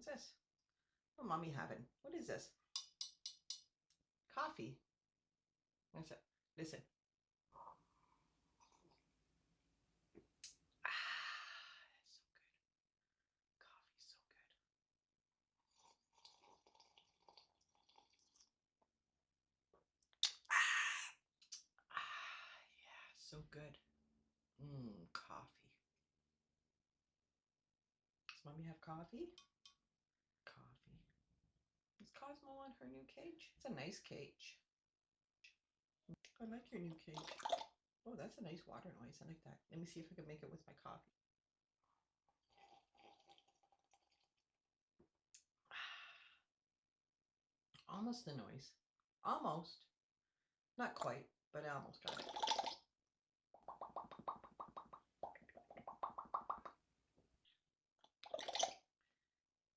What's this? What mommy having? What is this? Coffee. What's it? Listen. That's so good. Coffee's so good. Yeah, so good. Coffee. Does mommy have coffee? Coffee. Is Cosmo on her new cage? It's a nice cage. I like your new cage. Oh, that's a nice water noise. I like that. Let me see if I can make it with my coffee. Almost the noise. Almost. Not quite, but I almost got it.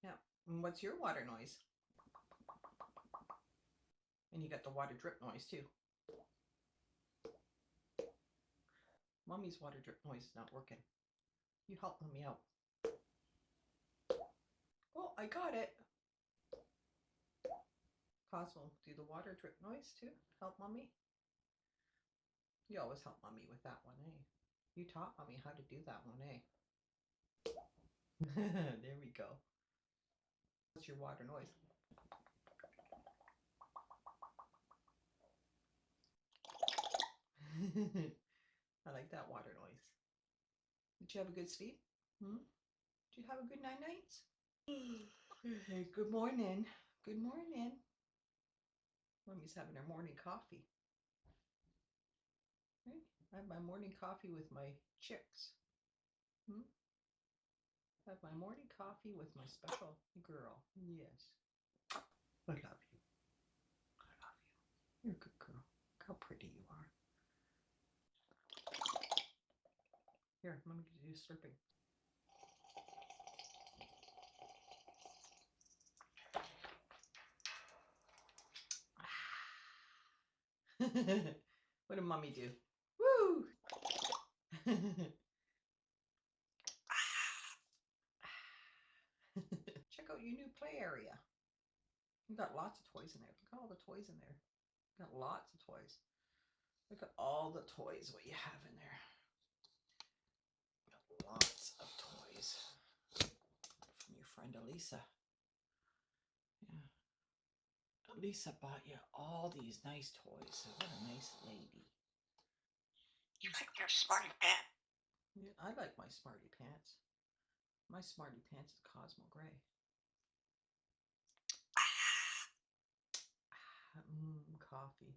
Yeah. And what's your water noise? And you got the water drip noise too. Mommy's water drip noise is not working. You help mommy out. Oh, I got it. Cosmo, do the water drip noise too. Help mommy. You always help mommy with that one, eh? You taught mommy how to do that one, eh? There we go. What's your water noise? I like that water noise. Did you have a good sleep? Did you have a good night? Hey, good morning. Good morning. Mommy's having her morning coffee. Right? I have my morning coffee with my chicks. I have my morning coffee with my special girl. Yes. I love you. I love you. You're a good girl. Look how pretty you are. Here, let me do slurping. What did mommy do? Woo! Check out your new play area. You've got lots of toys in there. Look at all the toys in there. You've got lots of toys. Look at all the toys what you have in there. You've got lots of toys from your friend Elisa. Yeah. Elisa bought you all these nice toys. What a nice lady. You like your smarty pants? Yeah, I like my smarty pants. My smarty pants is Cosmo Gray. Coffee.